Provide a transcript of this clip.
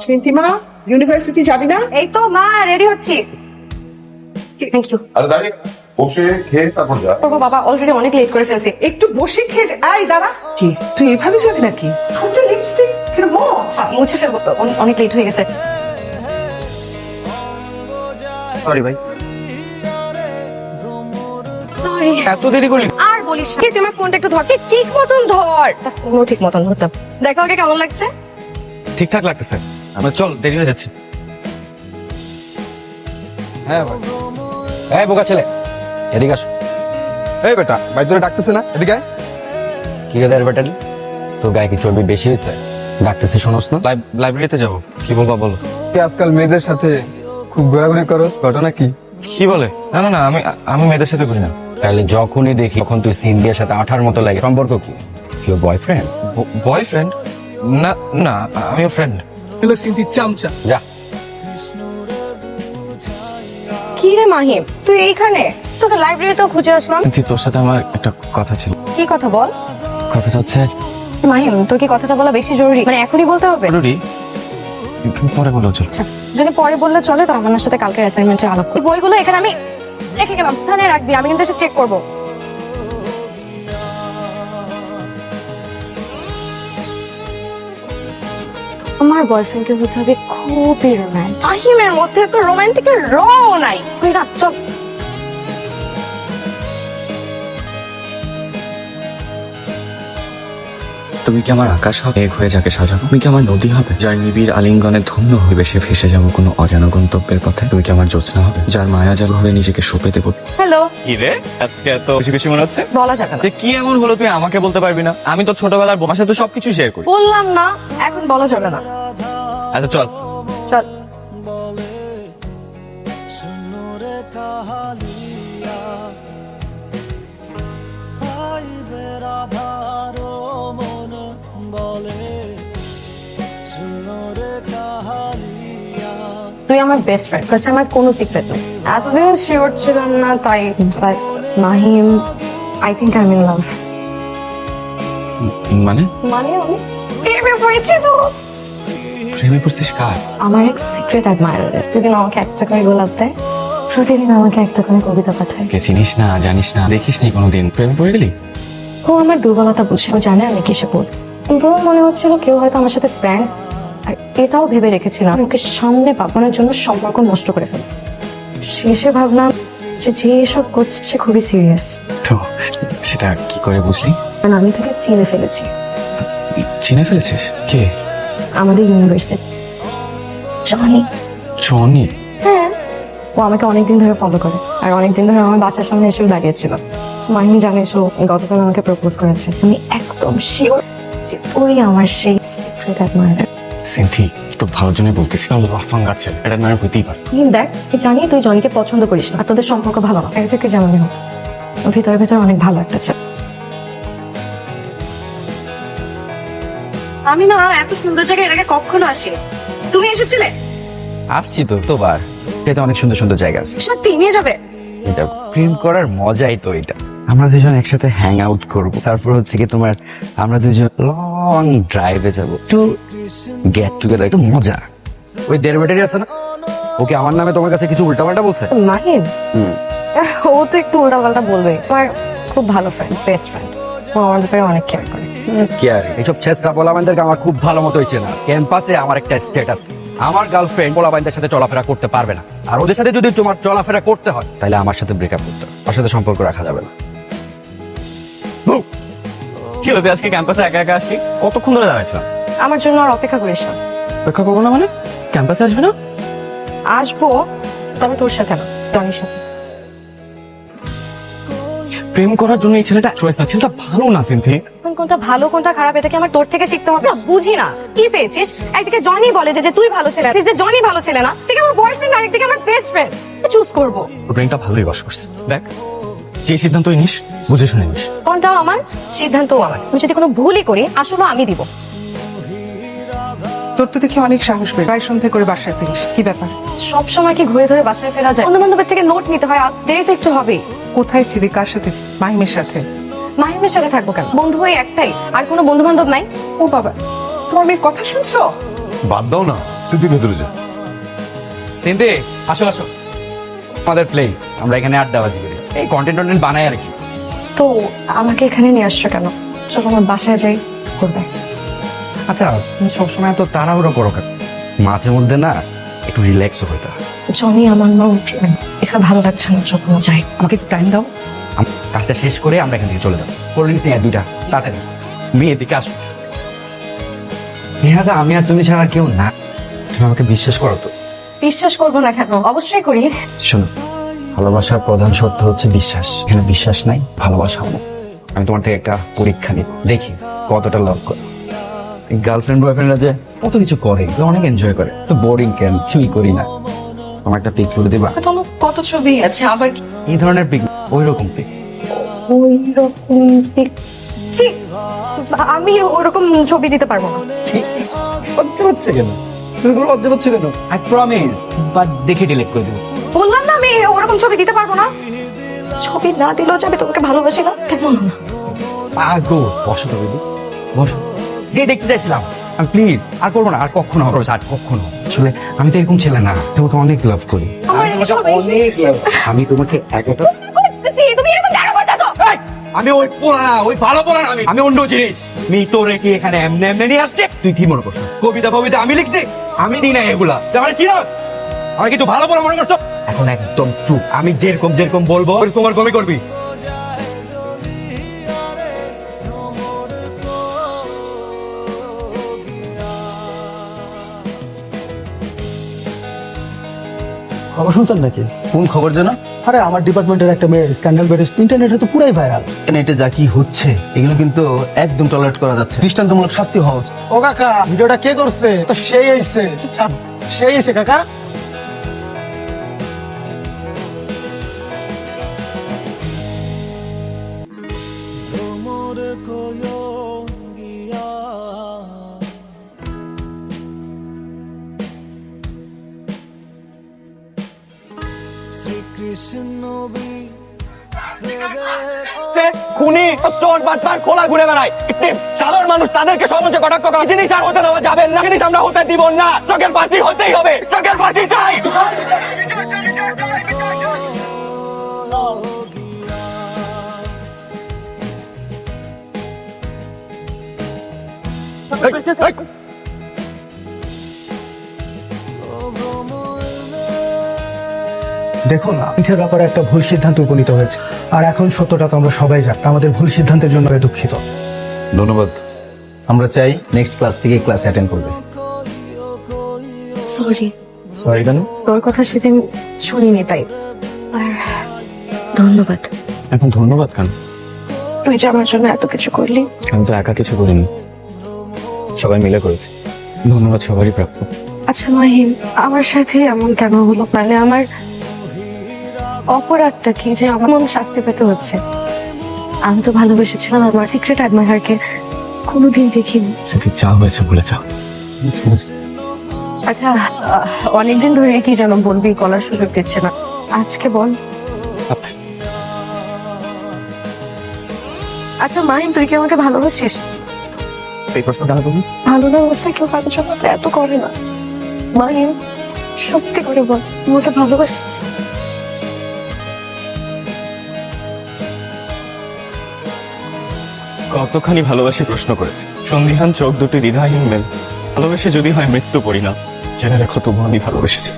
সিন্থিমা, university যাবি না? এই তো মা রেডি হচ্ছি। Thank you. আরে দাঁড়িয়ে বসে খেয়ে তারপর যা। বাবা অলরেডি অনেক লেট করে ফেলছি। একটু বসে খেয়ে যা। আয় দাঁড়া। কি তুই এভাবে যাবি নাকি? ঠোঁটে লিপস্টিক মুছে ফেলবো তো, অনেক লেট হয়ে গেছে। সরি ভাই, সরি। এত দেরি করলি? আর বলিস না, তুই আমার ফোনটা একটু ধর, ঠিক মতন ধর। তার ফোনও ঠিক মতন ধরতাম। দেখো আগে কেমন লাগছে। ঠিকঠাক লাগতেছে। আমরা চল, দেরি হয়ে যাচ্ছে। হ্যাঁ ভাই। এই বোকা ছেলে, এদিকে আসো। এই বেটা, ভাই তোরে ডাকতেছে না, এদিকে আয়। কি রে দেয়ার বেটালি, তোর গায়ে কি চর্বি বেশি হয়েছে? ডাকতেছি শোনোস না? লাইব্রেরিতে যাবো, কি বলবা বলো। তুই আজকাল মেয়েদের সাথে খুব ঘোরাঘুরি করস, ঘটনা কি? কি বলে? না না না, আমি মেয়েদের সাথে করি না। তাহলে যখনই দেখি তখন তুই সিনথিয়ার সাথে আঠার মতো লাগে, সম্পর্ক কি? কেউ বয়ফ্রেন্ড? বয়ফ্রেন্ড? না না, আমি ফ্রেন্ড। হলো সিন্থি চামচা। যা। কি রে মাহিম, তুই এইখানে? তোকে লাইব্রেরিতেও খুঁজে আসলাম। তোর সাথে আমার একটা কথা ছিল। কি কথা বল। কথাটা হচ্ছে মাহিম, তোর কি কথাটা বলা বেশি জরুরি? মানে এখনই বলতে হবে? জরুরি, কিন্তু পরে বলো চল। আচ্ছা, যদি পরে বললে চলে তো আমার সাথে কালকের অ্যাসাইনমেন্টের আলাপ করি। বইগুলো এখানে আমি রেখে গেলাম, থানে রাখবি, আমি কিন্তু এসে চেক করবো। আমার বয়ফ্রেন্ডকে হতে হবে খুবই রোম্যান্টিক। আহিমের মধ্যে তো রোম্যান্টিকের রও নাই। তুই রাখ, চল। তুমি কি আমার আকাশ হবে, মেঘ হয়ে যাকে সাজাবো? তুমি কি আমার নদী হবে, যার নিবিড় আলিঙ্গনে ধন্য হয়ে সে ভেসে যাবো কোনো অজানা গন্তব্যের পথে? তুমি কি আমার জ্যোৎস্না হবে, যার মায়া জাল হয়ে নিজেকে সঁপে দেবো? হ্যালো। কি রে, আজকে এত খুশি খুশি মনে হচ্ছে? বলা যাবে না। যে কি এমন হলো তুই আমাকে বলতে পারবি না? আমি তো ছোটবেলার বোমার সাথে সবকিছু শেয়ার করি। বললাম না, এখন বলা যাবে না। আচ্ছা চল। চল। তুই আমার বেস্ট ফ্রেন্ড, কাছে আমার কোনো সিক্রেট নেই। এতদিন শিওর ছিলাম না তাই, but Mahim, I think I am in love. মানে? মানে আমি প্রেমে পড়েছি দোস্ত। প্রেমে পড়ছিস কার? আমার এক সিক্রেট অ্যাডমায়ার, প্রতিদিন আমাকে একটা করে গোলাপ দেয়, প্রতিদিন আমাকে একটা করে কবিতা পাঠায়। কে চিনিস না, জানিস না, দেখিস নি কোনোদিন, প্রেমে পড়ে গেলি? ও আমার দুর্বলতা বুঝে, ও জানে আমি কিসে পড়ি। কিন্তু মনে হচ্ছিল কেউ হয়তো আমার সাথে প্র্যাঙ্ক, আর এটাও ভেবে রেখেছিলাম ওকে সামনে পাপানোর জন্য সম্পর্ক নষ্ট করে ফেলব। শেষে ভাবলাম যে যে এসব করছে সে খুবই সিরিয়াস। তো সেটা কি করে বুঝলি? কারণ আমি তাকে চিনে ফেলেছি। চিনে ফেলেছিস? কে? আমাদের ইউনিভার্সিটি জনি। জনি? হ্যাঁ, ও আমাকে অনেকদিন ধরে ফলো করে, আর অনেকদিন ধরে আমার বাসার সামনে এসেও দাঁড়িয়েছিল। মাহিম জানিস, ও গতকাল আমাকে প্রপোজ করেছে। আমি একদম শিওর যে ওই আমার সেই সিক্রেট অ্যাডমায়ার। সিনথি, তো ভালোর জন্য বলতেছি, লাফাঙ্গা ছেলে, এটা না হইতেই পারে। দেখ, জানি তুই জনিকে পছন্দ করিস না, আর তোদের সম্পর্ক ভালো না। এর থেকে যেমনই হোক, ওর ভিতরে ভিতরে অনেক ভালো একটা ছেলে। আমি না এত সুন্দর জায়গায় এর আগে কখনো আসি। তুমি এসেছিলে? আসছি তো তোবার, এটা অনেক সুন্দর সুন্দর জায়গা আছে। সত্যি নিয়ে যাবে? এটা প্রেম করার মজাই তো এটা। আমরা দুজন একসাথে হ্যাং আউট করবো, তারপর হচ্ছে কি তোমার আমরা দুজন লং ড্রাইভে যাবো, একটু গেট টুগেদার, একটু মজা। ওই দেড় ব্যাটারি আছে না, ওকে আমার নামে তোমার কাছে কিছু উল্টাপাল্টা বলছে? মাহিম, ও তো একটু উল্টাপাল্টা বলবে। আমার খুব ভালো ফ্রেন্ড, বেস্ট ফ্রেন্ড। ও আমার ব্যাপারে অনেক কেয়ার করে। কেয়ার? এইসব ছেসরা পোলাবানদেরকে আমার খুব ভালো মতোই চেনা। ক্যাম্পাসে আমার একটা স্ট্যাটাস, আমার গার্লফ্রেন্ড পোলাবানদের সাথে চলাফেরা করতে পারবে না, আর ওদের সাথে যদি তোমার চলাফেরা করতে হয় তাহলে আমার সাথে ব্রেকআপ করতে হবে, ওর সাথে সম্পর্ক রাখা যাবে না। কি হলো, তুই আজকে ক্যাম্পাসে একা একা আসলি? কতক্ষণ ধরে দাঁড়াইছিলাম। আমার জন্য আর অপেক্ষা করিস না। অপেক্ষা করবো না মানে? ক্যাম্পাসে আসবে না? আসবো, তবে তোর সাথে না, টনির সাথে। প্রেম করার জন্য এই ছেলেটা চয়েস না, ছেলেটা ভালো না সিনথি। কোনটা ভালো কোনটা খারাপ এটা কি আমার তোর থেকে শিখতে হবে? না, বুঝি না কি পেয়েছিস। একদিকে জনি বলে যে তুই ভালো ছেলে আছিস, যে জনি ভালো ছেলে না, ঠিক আমার বয়ফ্রেন্ড, আর একদিকে আমার বেস্ট ফ্রেন্ড। চুজ করবো। ব্রেনটা ভালোই বাস করছে। দেখ, যে সিদ্ধান্তই নিস বুঝে শুনে নিস। কোনটাও আমার সিদ্ধান্তও আমার। আমি যদি কোনো ভুলই করি আসলে আমি দিব। তোর তো দেখি অনেক সাহস পেয়ে প্রায় সন্ধ্যে করে বাসায় ফিরিস, কি ব্যাপার? সব সময় কি ঘুরে ধরে বাসায় ফেরা যায়? বন্ধু বান্ধবের থেকে নোট নিতে হয়, আর দেরি তো একটু হবেই। কোথায় ছিলি, কার সাথে? মাহিমের সাথে? মাহিমের সাথে থাকবো কেন? বন্ধু ওই একটাই, আর কোনো বন্ধু বান্ধব নাই? ও বাবা, তোমার মেয়ের কথা শুনছো? বাদ দাও না, সিদ্ধি ভেতরে যা। সিন্ধি, আসো আসো, আমাদের প্লেস, আমরা এখানে আড্ডাবাজি করি, এই কন্টেন্ট বানাই আর কি। তো আমাকে এখানে নিয়ে আসছো কেন? চলো আমার বাসায় যাই, করবে। আচ্ছা, তুমি সবসময় তো তাড়াহুড়ো করো কেন? মাঝে মধ্যে না একটু রিল্যাক্সও হইতে হয়। জনি আমার নাম, এখানে ভালো লাগছে না, চলো আমরা যাই। আমাকে একটু টাইম দাও, কাজটা শেষ করে আমরা এখান থেকে চলে যাবো। কোল্ড ড্রিঙ্কস নিয়ে আয় দুইটা, তাড়াতাড়ি। মেয়ে দিকে আসো। নেহাদা, আমি আর তুমি ছাড়া আর কেউ না, তুমি আমাকে বিশ্বাস করো তো? বিশ্বাস করবো না কেন? অবশ্যই করি। শোনো, ভালোবাসার প্রধান শর্ত হচ্ছে বিশ্বাস। এখানে বিশ্বাস নাই, ভালোবাসাও না। আমি তোমার থেকে একটা পরীক্ষা নিব, দেখি কতটা লাভ করে। গার্লফ্রেন্ড বয়ফ্রেন্ডরা যে কত কিছু করে, অনেক এনজয় করে, তো বোরিং কেন? কিছুই করি না। আমার একটা পিক তুলে দিবা? তোমার কত ছবি আছে, আবার কি এই ধরনের পিক, ওই রকম পিক। ওই রকম pic? ছি, আমি ওরকম ছবি দিতে পারবো না। লজ্জা হচ্ছে কেন? তুমি কোনো লজ্জা হচ্ছে কেন? আই প্রমিস, বাট দেখে ডিলিট করে দেবো। বললাম না আমি ওরকম ছবি দিতে পারবো না। ছবি না দিলেও যাবে, তোমাকে ভালোবাসি না, কেমন না? আগো, বসো তো বেবি, বসো। গিয়ে দেখতে চাইছিলাম আমি, প্লিজ আর করবো না, আর কখনো হবে আর কখনো। আসলে আমি তো এরকম ছেলে না, তোমাকে অনেক লাভ করি। আমার আমি তোমাকে এসব- অনেক love করি। আমি তোমাকে এতটা, তুমি এরকম কেন করতেছো? এই, আমি ওই পোলা না, ওই ভালো পোলা না, আমি অন্য জিনিস। আমি তোরে কি এখানে এমনি এমনি নিয়ে আসছে? তুই কি মনে করছো কবিতা ফবিতা আমি লিখছি? আমি দিই না এগুলা, তাহলে চিনস আমি কিন্তু ভালো পোলা মনে করছো? এখন একদম চুপ, আমি যেরকম যেরকম বলবো ওরকম আর কমই করবি। খবর শুনছেন নাকি? কোন খবর যেন? আরে আমার ডিপার্টমেন্টের একটা মেয়ের স্ক্যান্ডাল বেড়ে ইন্টারনেটে তো পুরাই ভাইরাল। ইন্টারনেটে যা কি হচ্ছে এগুলো কিন্তু একদম টলারেট করা যাচ্ছে, দৃষ্টান্তমূলক শাস্তি হওয়া উচিত। ও কাকা, ভিডিওটা কে করছে? তো সেই আইছে, সেই আইছে কাকা। খুনি চোর বাটপার খোলা ঘুরে বেড়ায়, সাধারণ মানুষ তাদেরকে সমাজে কটাক্ষ করা জিনিস আর হতে দেওয়া যাবে না, জিনিস আমরা হতে দিব না। চোখের ফাঁসি হতেই হবে, চোখের ফাঁসি চাই। দেখো না, মিথ্যের ব্যাপারে একটা ভুল সিদ্ধান্ত উপনীত হয়েছে, আর এখন সত্যটা তো আমরা সবাই জানি। আমাদের ভুল সিদ্ধান্তের জন্য আমি দুঃখিত। ধন্যবাদ। আমরা চাই নেক্সট ক্লাস থেকে ক্লাস অ্যাটেন্ড করবে। সরি, সরি কেন? তোর কথা সেদিন শুনিনি তাই। আর ধন্যবাদ, এখন ধন্যবাদ কেন? তুই যে আমার জন্য এত কিছু করলি। আমি তো একা কিছু করিনি, সবাই মিলে করেছি। ধন্যবাদ সবারই প্রাপ্য। আচ্ছা মাহিম, আমার সাথে এমন কেন হলো? মানে আমার অপরাধটা কি যে আমার মন শাস্তি পেতে হচ্ছে? আমি তো ভালোবেসেছিলাম আমার সিক্রেট অ্যাডমায়ারকে, কোনোদিন দেখিনি। সেদিন যা হয়েছে ভুলে যাও। আচ্ছা, অনেকদিন ধরে কি যেন বলবি, গলার সুযোগ দিচ্ছে না, আজকে বল। আচ্ছা মাহিম, তুই কি আমাকে ভালোবাসিস? এই প্রশ্ন কেন করবি? ভালো না বুঝলে কেউ কারোর জন্য তো এত করে না। মাহিম, সত্যি করে বল, তুই ওকে ভালোবাসিস? কতখানি ভালোবাসি প্রশ্ন করেছে, সন্দিহান চোখ দুটি দ্বিধাহীন মেল। ভালোবেসে যদি হয় মৃত্যু পরিণাম, জেনে রেখো তবু আমি ভালোবেসেছি।